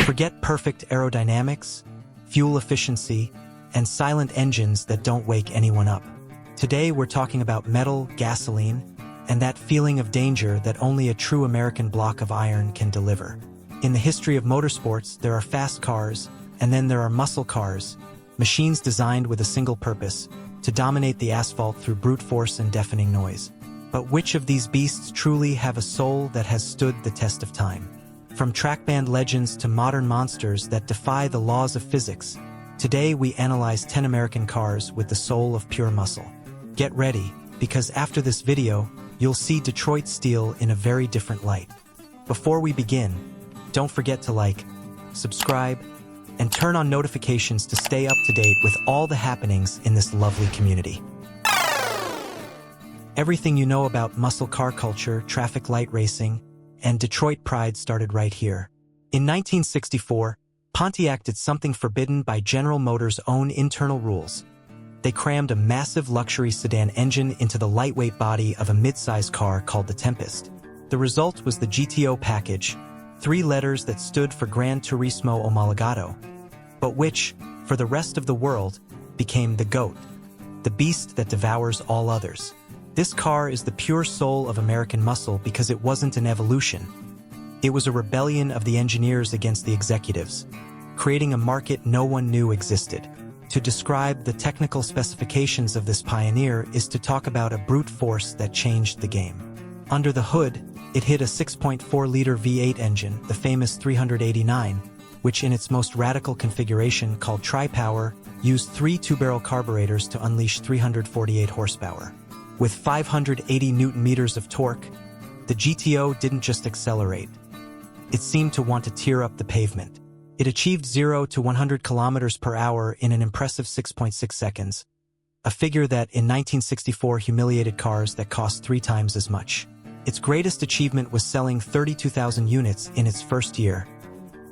Forget perfect aerodynamics, fuel efficiency, and silent engines that don't wake anyone up. Today we're talking about metal, gasoline, and that feeling of danger that only a true American block of iron can deliver. In the history of motorsports, there are fast cars, and then there are muscle cars, machines designed with a single purpose, to dominate the asphalt through brute force and deafening noise. But which of these beasts truly have a soul that has stood the test of time? From track band legends to modern monsters that defy the laws of physics, today we analyze 10 American cars with the soul of pure muscle. Get ready, because after this video, you'll see Detroit steel in a very different light. Before we begin, don't forget to like, subscribe, and turn on notifications to stay up to date with all the happenings in this lovely community. Everything you know about muscle car culture, traffic light racing, and Detroit pride started right here. In 1964, Pontiac did something forbidden by General Motors' own internal rules. They crammed a massive luxury sedan engine into the lightweight body of a mid-size car called the Tempest. The result was the GTO package, 3 letters that stood for Gran Turismo Omologado, but which, for the rest of the world, became the GOAT, the beast that devours all others. This car is the pure soul of American muscle because it wasn't an evolution. It was a rebellion of the engineers against the executives, creating a market no one knew existed. To describe the technical specifications of this pioneer is to talk about a brute force that changed the game. Under the hood, it hid a 6.4-liter V8 engine, the famous 389, which in its most radical configuration called Tri-Power, used 3 two-barrel carburetors to unleash 348 horsepower. With 580 Newton-meters of torque, the GTO didn't just accelerate. It seemed to want to tear up the pavement. It achieved 0 to 100 kilometers per hour in an impressive 6.6 seconds, a figure that in 1964 humiliated cars that cost 3 times as much. Its greatest achievement was selling 32,000 units in its first year,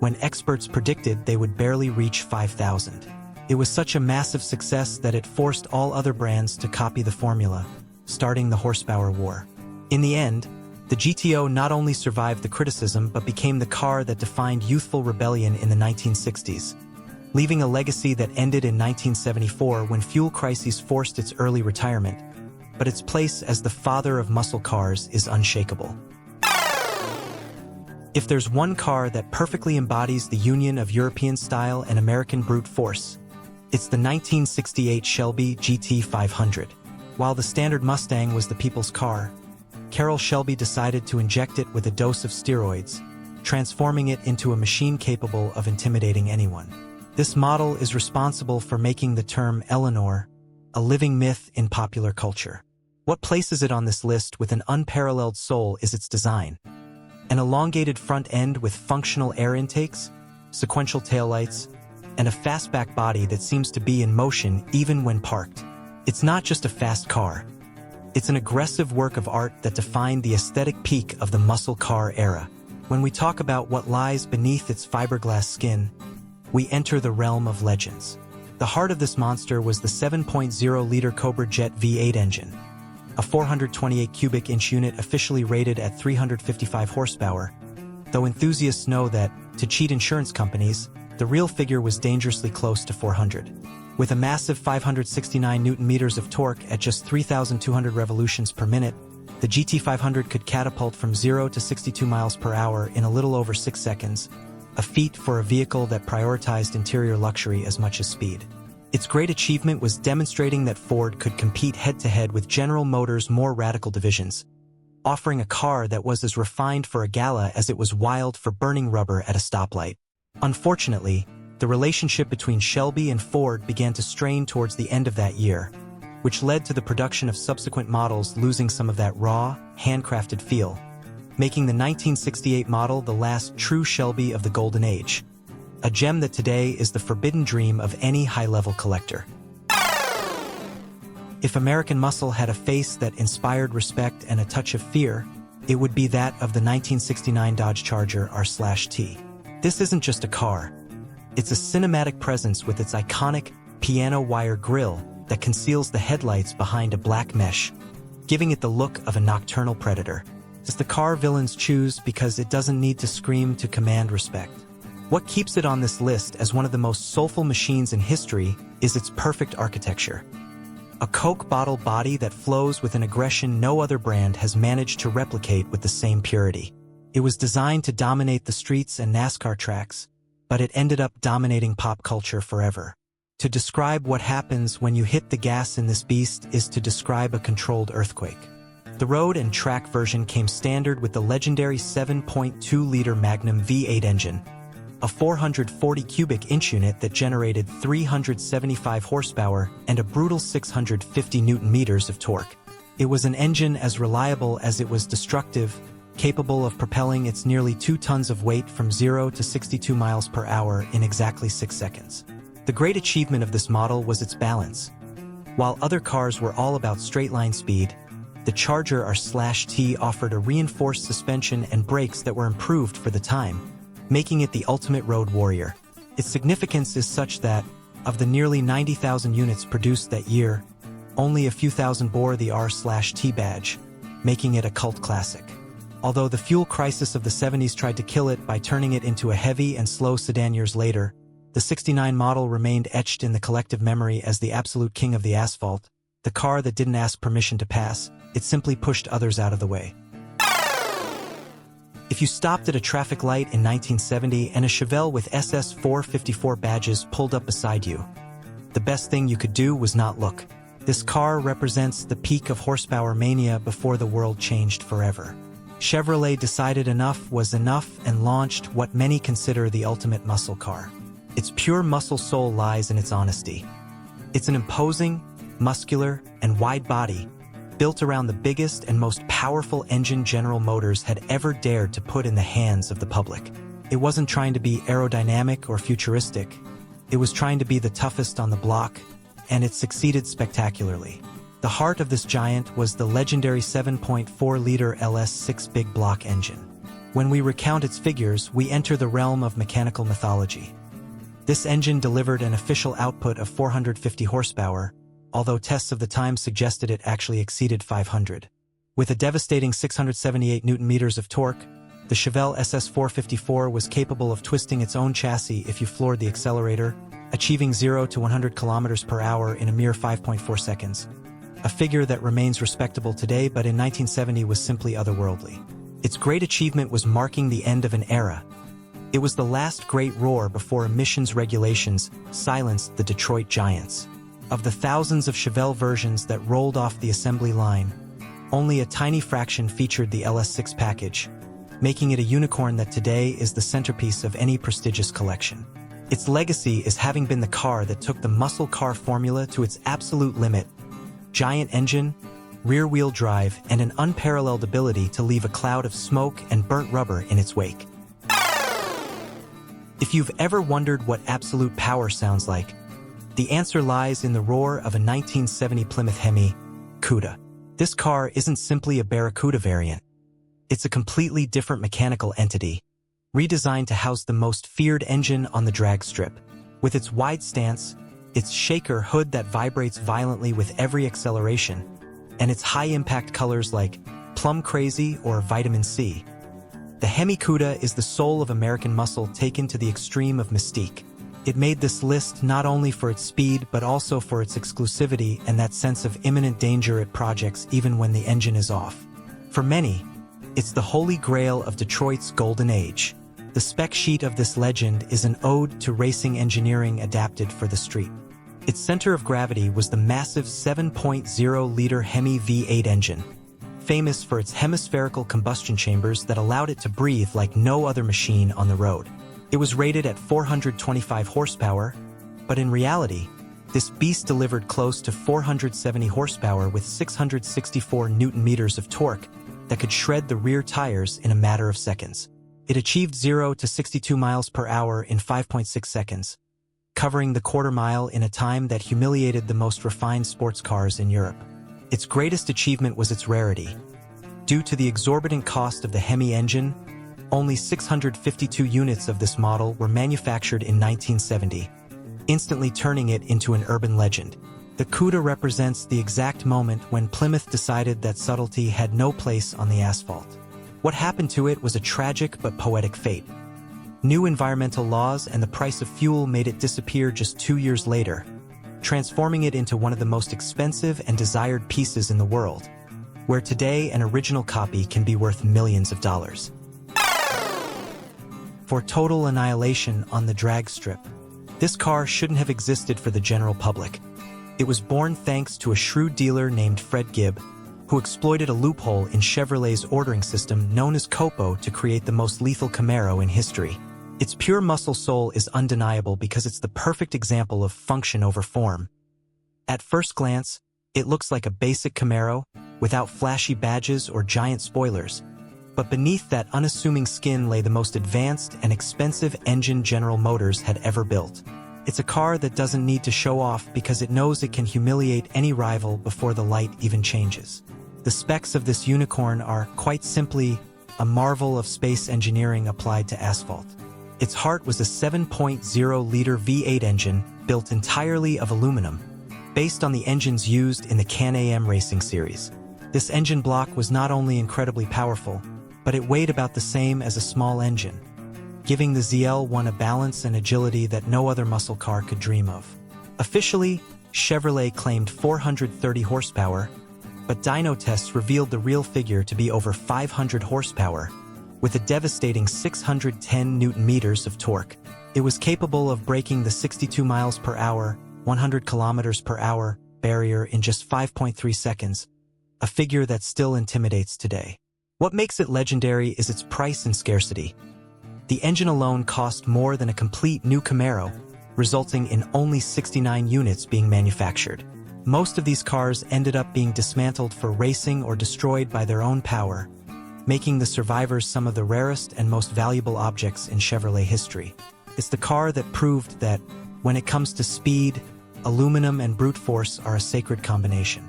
when experts predicted they would barely reach 5,000. It was such a massive success that it forced all other brands to copy the formula, starting the horsepower war. In the end, the GTO not only survived the criticism but became the car that defined youthful rebellion in the 1960s, leaving a legacy that ended in 1974 when fuel crises forced its early retirement, but its place as the father of muscle cars is unshakable. If there's one car that perfectly embodies the union of European style and American brute force, it's the 1968 Shelby GT 500. While the standard Mustang was the people's car, Carroll Shelby decided to inject it with a dose of steroids, transforming it into a machine capable of intimidating anyone. This model is responsible for making the term Eleanor a living myth in popular culture. What places it on this list with an unparalleled soul is its design. An elongated front end with functional air intakes, sequential taillights, and a fastback body that seems to be in motion even when parked. It's not just a fast car. It's an aggressive work of art that defined the aesthetic peak of the muscle car era. When we talk about what lies beneath its fiberglass skin, we enter the realm of legends. The heart of this monster was the 7.0-liter Cobra Jet V8 engine, a 428 cubic inch unit officially rated at 355 horsepower, though enthusiasts know that, to cheat insurance companies, the real figure was dangerously close to 400. With a massive 569 Newton-meters of torque at just 3,200 revolutions per minute, the GT500 could catapult from 0 to 62 miles per hour in a little over 6 seconds, a feat for a vehicle that prioritized interior luxury as much as speed. Its great achievement was demonstrating that Ford could compete head-to-head with General Motors' more radical divisions, offering a car that was as refined for a gala as it was wild for burning rubber at a stoplight. Unfortunately, the relationship between Shelby and Ford began to strain towards the end of that year, which led to the production of subsequent models losing some of that raw, handcrafted feel, making the 1968 model the last true Shelby of the Golden Age, a gem that today is the forbidden dream of any high-level collector. If American muscle had a face that inspired respect and a touch of fear, it would be that of the 1969 Dodge Charger R/T. This isn't just a car. It's a cinematic presence with its iconic piano wire grille that conceals the headlights behind a black mesh, giving it the look of a nocturnal predator. It's the car villains choose because it doesn't need to scream to command respect. What keeps it on this list as one of the most soulful machines in history is its perfect architecture. A Coke bottle body that flows with an aggression no other brand has managed to replicate with the same purity. It was designed to dominate the streets and NASCAR tracks, but it ended up dominating pop culture forever. To describe what happens when you hit the gas in this beast is to describe a controlled earthquake. The road and track version came standard with the legendary 7.2-liter Magnum V8 engine, a 440 cubic inch unit that generated 375 horsepower and a brutal 650 newton-meters of torque. It was an engine as reliable as it was destructive, capable of propelling its nearly 2 tons of weight from 0 to 62 miles per hour in exactly 6 seconds. The great achievement of this model was its balance. While other cars were all about straight-line speed, the Charger R/T offered a reinforced suspension and brakes that were improved for the time, making it the ultimate road warrior. Its significance is such that, of the nearly 90,000 units produced that year, only a few thousand bore the R/T badge, making it a cult classic. Although the fuel crisis of the 70s tried to kill it by turning it into a heavy and slow sedan years later, the 69 model remained etched in the collective memory as the absolute king of the asphalt, the car that didn't ask permission to pass, it simply pushed others out of the way. If you stopped at a traffic light in 1970 and a Chevelle with SS 454 badges pulled up beside you, the best thing you could do was not look. This car represents the peak of horsepower mania before the world changed forever. Chevrolet decided enough was enough and launched what many consider the ultimate muscle car. Its pure muscle soul lies in its honesty. It's an imposing, muscular, and wide body, built around the biggest and most powerful engine General Motors had ever dared to put in the hands of the public. It wasn't trying to be aerodynamic or futuristic. It was trying to be the toughest on the block, and it succeeded spectacularly. The heart of this giant was the legendary 7.4-liter LS6 big block engine. When we recount its figures, we enter the realm of mechanical mythology. This engine delivered an official output of 450 horsepower, although tests of the time suggested it actually exceeded 500. With a devastating 678 newton-meters of torque, the Chevelle SS 454 was capable of twisting its own chassis if you floored the accelerator, achieving 0 to 100 kilometers per hour in a mere 5.4 seconds. A figure that remains respectable today, but in 1970 was simply otherworldly. Its great achievement was marking the end of an era. It was the last great roar before emissions regulations silenced the Detroit Giants. Of the thousands of Chevelle versions that rolled off the assembly line, only a tiny fraction featured the LS6 package, making it a unicorn that today is the centerpiece of any prestigious collection. Its legacy is having been the car that took the muscle car formula to its absolute limit: giant engine, rear-wheel drive, and an unparalleled ability to leave a cloud of smoke and burnt rubber in its wake. If you've ever wondered what absolute power sounds like, the answer lies in the roar of a 1970 Plymouth Hemi, Cuda. This car isn't simply a Barracuda variant. It's a completely different mechanical entity, redesigned to house the most feared engine on the drag strip. With its wide stance, its shaker hood that vibrates violently with every acceleration, and its high-impact colors like Plum Crazy or Vitamin C, the Hemi Cuda is the soul of American muscle taken to the extreme of mystique. It made this list not only for its speed but also for its exclusivity and that sense of imminent danger it projects even when the engine is off. For many, it's the holy grail of Detroit's golden age. The spec sheet of this legend is an ode to racing engineering adapted for the street. Its center of gravity was the massive 7.0-liter Hemi V8 engine, famous for its hemispherical combustion chambers that allowed it to breathe like no other machine on the road. It was rated at 425 horsepower, but in reality, this beast delivered close to 470 horsepower with 664 newton-meters of torque that could shred the rear tires in a matter of seconds. It achieved 0 to 62 miles per hour in 5.6 seconds, covering the quarter mile in a time that humiliated the most refined sports cars in Europe. Its greatest achievement was its rarity. Due to the exorbitant cost of the Hemi engine, only 652 units of this model were manufactured in 1970, instantly turning it into an urban legend. The Cuda represents the exact moment when Plymouth decided that subtlety had no place on the asphalt. What happened to it was a tragic but poetic fate. New environmental laws and the price of fuel made it disappear just 2 years later, transforming it into one of the most expensive and desired pieces in the world, where today an original copy can be worth millions of dollars. For total annihilation on the drag strip, this car shouldn't have existed for the general public. It was born thanks to a shrewd dealer named Fred Gibb, who exploited a loophole in Chevrolet's ordering system known as COPO to create the most lethal Camaro in history. Its pure muscle soul is undeniable because it's the perfect example of function over form. At first glance, it looks like a basic Camaro, without flashy badges or giant spoilers. But beneath that unassuming skin lay the most advanced and expensive engine General Motors had ever built. It's a car that doesn't need to show off because it knows it can humiliate any rival before the light even changes. The specs of this unicorn are, quite simply, a marvel of space engineering applied to asphalt. Its heart was a 7.0-liter V8 engine built entirely of aluminum, based on the engines used in the Can-Am racing series. This engine block was not only incredibly powerful, but it weighed about the same as a small engine, giving the ZL1 a balance and agility that no other muscle car could dream of. Officially, Chevrolet claimed 430 horsepower, but dyno tests revealed the real figure to be over 500 horsepower, with a devastating 610 Newton-meters of torque. It was capable of breaking the 62 miles per hour, 100 kilometers per hour barrier in just 5.3 seconds, a figure that still intimidates today. What makes it legendary is its price and scarcity. The engine alone cost more than a complete new Camaro, resulting in only 69 units being manufactured. Most of these cars ended up being dismantled for racing or destroyed by their own power, making the survivors some of the rarest and most valuable objects in Chevrolet history. It's the car that proved that, when it comes to speed, aluminum and brute force are a sacred combination.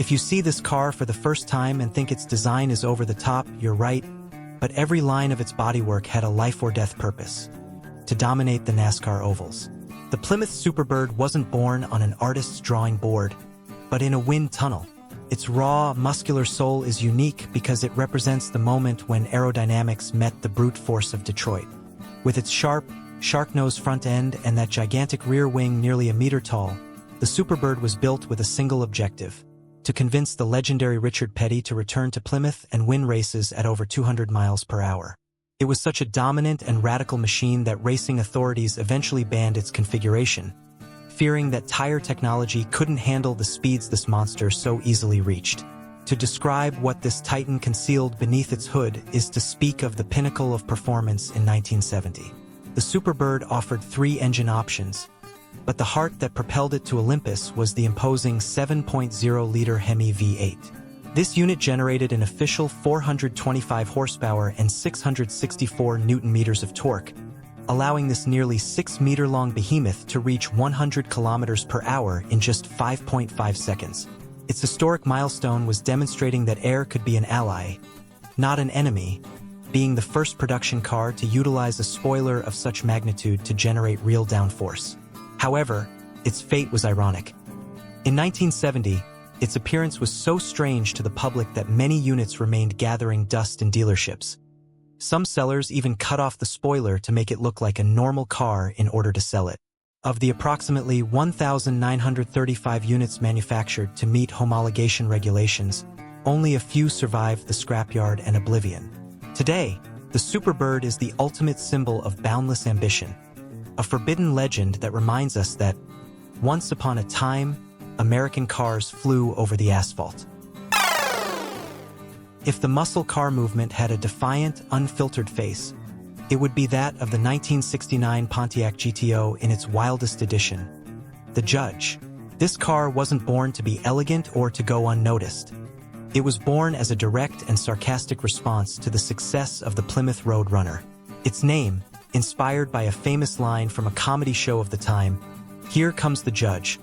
If you see this car for the first time and think its design is over the top, you're right, but every line of its bodywork had a life-or-death purpose: to dominate the NASCAR ovals. The Plymouth Superbird wasn't born on an artist's drawing board, but in a wind tunnel. Its raw, muscular soul is unique because it represents the moment when aerodynamics met the brute force of Detroit. With its sharp, shark-nosed front end and that gigantic rear wing nearly a meter tall, the Superbird was built with a single objective: to convince the legendary Richard Petty to return to Plymouth and win races at over 200 miles per hour. It was such a dominant and radical machine that racing authorities eventually banned its configuration, fearing that tire technology couldn't handle the speeds this monster so easily reached. To describe what this titan concealed beneath its hood is to speak of the pinnacle of performance in 1970. The Superbird offered 3 engine options, but the heart that propelled it to Olympus was the imposing 7.0-liter Hemi V8. This unit generated an official 425 horsepower and 664 Newton-meters of torque, allowing this nearly 6-meter-long behemoth to reach 100 kilometers per hour in just 5.5 seconds. Its historic milestone was demonstrating that air could be an ally, not an enemy, being the first production car to utilize a spoiler of such magnitude to generate real downforce. However, its fate was ironic. In 1970, its appearance was so strange to the public that many units remained gathering dust in dealerships. Some sellers even cut off the spoiler to make it look like a normal car in order to sell it. Of the approximately 1,935 units manufactured to meet homologation regulations, only a few survived the scrapyard and oblivion. Today, the Superbird is the ultimate symbol of boundless ambition, a forbidden legend that reminds us that, once upon a time, American cars flew over the asphalt. If the muscle car movement had a defiant, unfiltered face, it would be that of the 1969 Pontiac GTO in its wildest edition, the Judge. This car wasn't born to be elegant or to go unnoticed. It was born as a direct and sarcastic response to the success of the Plymouth Roadrunner. Its name, inspired by a famous line from a comedy show of the time, "Here comes the Judge,"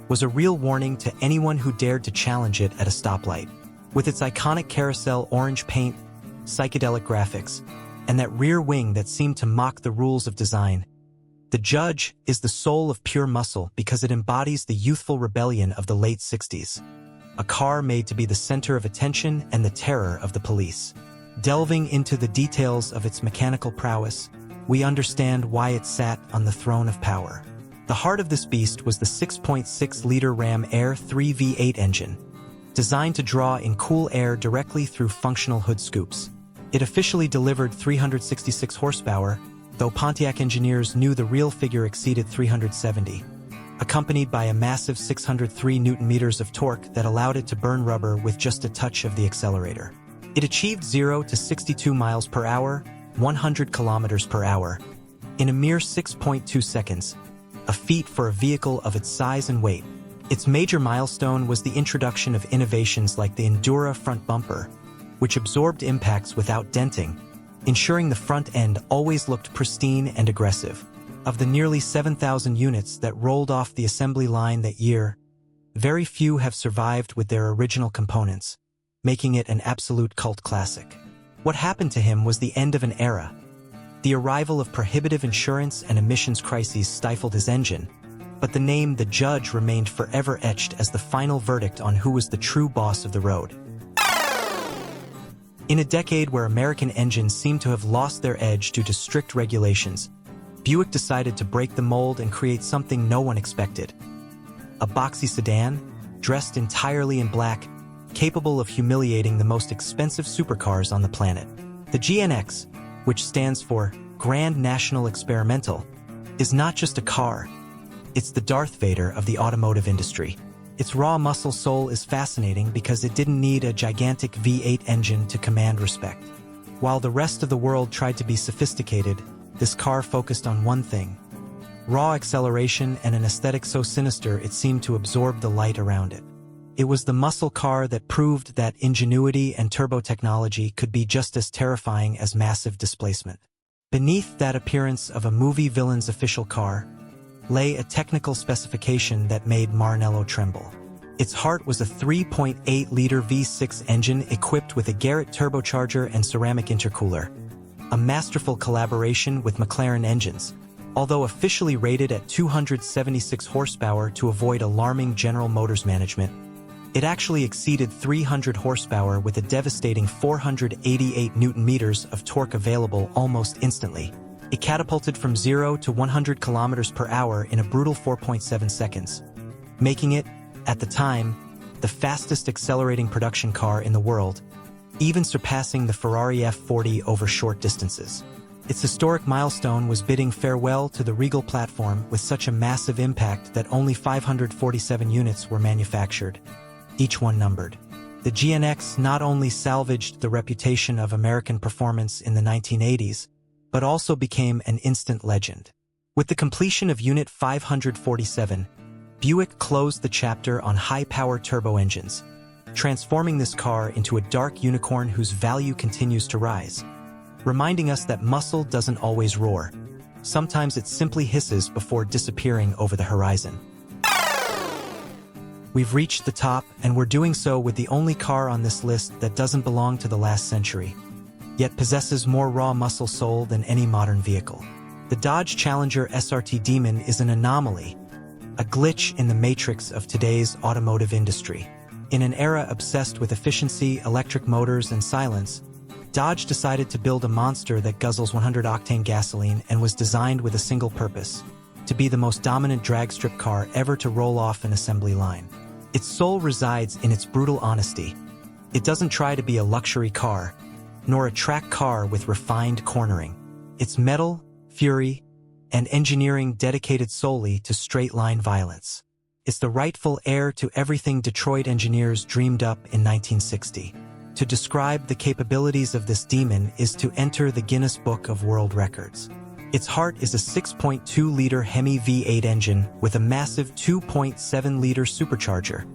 was a real warning to anyone who dared to challenge it at a stoplight. With its iconic carousel orange paint, psychedelic graphics, and that rear wing that seemed to mock the rules of design, the Judge is the soul of pure muscle because it embodies the youthful rebellion of the late 60s. A car made to be the center of attention and the terror of the police. Delving into the details of its mechanical prowess, we understand why it sat on the throne of power. The heart of this beast was the 6.6-liter Ram Air 3 V8 engine, designed to draw in cool air directly through functional hood scoops. It officially delivered 366 horsepower, though Pontiac engineers knew the real figure exceeded 370, accompanied by a massive 603 Newton-meters of torque that allowed it to burn rubber with just a touch of the accelerator. It achieved 0 to 62 miles per hour, 100 kilometers per hour, in a mere 6.2 seconds, a feat for a vehicle of its size and weight. Its major milestone was the introduction of innovations like the Endura front bumper, which absorbed impacts without denting, ensuring the front end always looked pristine and aggressive. Of the nearly 7,000 units that rolled off the assembly line that year, very few have survived with their original components, making it an absolute cult classic. What happened to him was the end of an era. The arrival of prohibitive insurance and emissions crises stifled his engine, but the name The Judge remained forever etched as the final verdict on who was the true boss of the road. In a decade where American engines seemed to have lost their edge due to strict regulations, Buick decided to break the mold and create something no one expected. A boxy sedan, dressed entirely in black, capable of humiliating the most expensive supercars on the planet. The GNX, which stands for Grand National Experimental, is not just a car, it's the Darth Vader of the automotive industry. Its raw muscle soul is fascinating because it didn't need a gigantic V8 engine to command respect. While the rest of the world tried to be sophisticated, this car focused on one thing: raw acceleration and an aesthetic so sinister it seemed to absorb the light around it. It was the muscle car that proved that ingenuity and turbo technology could be just as terrifying as massive displacement. Beneath that appearance of a movie villain's official car lay a technical specification that made Maranello tremble. Its heart was a 3.8-liter V6 engine equipped with a Garrett turbocharger and ceramic intercooler, a masterful collaboration with McLaren engines. Although officially rated at 276 horsepower to avoid alarming General Motors management, it actually exceeded 300 horsepower with a devastating 488 Newton-meters of torque available almost instantly. It catapulted from 0 to 100 kilometers per hour in a brutal 4.7 seconds, making it, at the time, the fastest accelerating production car in the world, even surpassing the Ferrari F40 over short distances. Its historic milestone was bidding farewell to the Regal platform with such a massive impact that only 547 units were manufactured, each one numbered. The GNX not only salvaged the reputation of American performance in the 1980s, but also became an instant legend. With the completion of Unit 547, Buick closed the chapter on high-power turbo engines, transforming this car into a dark unicorn whose value continues to rise, reminding us that muscle doesn't always roar. Sometimes it simply hisses before disappearing over the horizon. We've reached the top, and we're doing so with the only car on this list that doesn't belong to the last century, yet possesses more raw muscle soul than any modern vehicle. The Dodge Challenger SRT Demon is an anomaly, a glitch in the matrix of today's automotive industry. In an era obsessed with efficiency, electric motors, and silence, Dodge decided to build a monster that guzzles 100-octane gasoline and was designed with a single purpose: to be the most dominant drag strip car ever to roll off an assembly line. Its soul resides in its brutal honesty. It doesn't try to be a luxury car, nor a track car with refined cornering. It's metal, fury, and engineering dedicated solely to straight-line violence. It's the rightful heir to everything Detroit engineers dreamed up in 1960. To describe the capabilities of this demon is to enter the Guinness Book of World Records. Its heart is a 6.2-liter Hemi V8 engine with a massive 2.7-liter supercharger,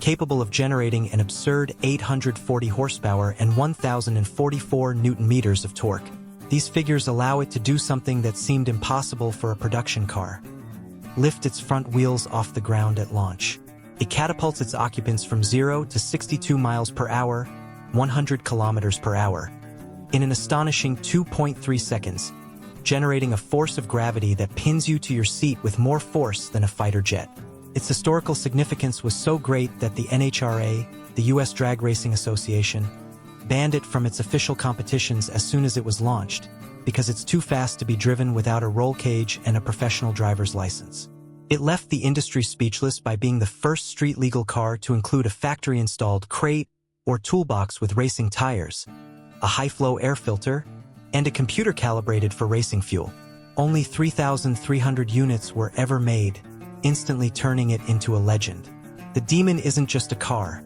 capable of generating an absurd 840 horsepower and 1,044 Newton-meters of torque. These figures allow it to do something that seemed impossible for a production car: lift its front wheels off the ground at launch. It catapults its occupants from 0 to 62 miles per hour, 100 kilometers per hour, in an astonishing 2.3 seconds, generating a force of gravity that pins you to your seat with more force than a fighter jet. Its historical significance was so great that the NHRA, the U.S. Drag Racing Association, banned it from its official competitions as soon as it was launched, because it's too fast to be driven without a roll cage and a professional driver's license. It left the industry speechless by being the first street-legal car to include a factory-installed crate or toolbox with racing tires, a high-flow air filter, and a computer calibrated for racing fuel. Only 3,300 units were ever made, instantly turning it into a legend. The Demon isn't just a car.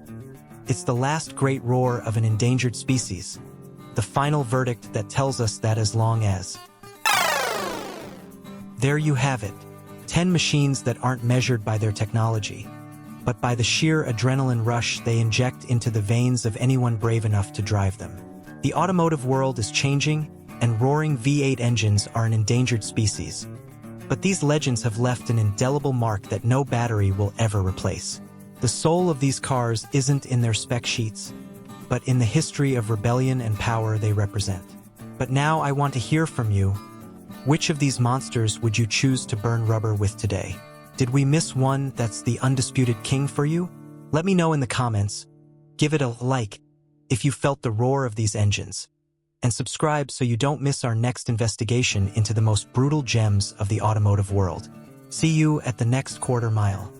It's the last great roar of an endangered species, the final verdict that tells us that as long as... There you have it, 10 machines that aren't measured by their technology, but by the sheer adrenaline rush they inject into the veins of anyone brave enough to drive them. The automotive world is changing, and roaring V8 engines are an endangered species. But these legends have left an indelible mark that no battery will ever replace. The soul of these cars isn't in their spec sheets, but in the history of rebellion and power they represent. But now I want to hear from you. Which of these monsters would you choose to burn rubber with today? Did we miss one that's the undisputed king for you? Let me know in the comments. Give it a like if you felt the roar of these engines. And subscribe so you don't miss our next investigation into the most brutal gems of the automotive world. See you at the next quarter mile.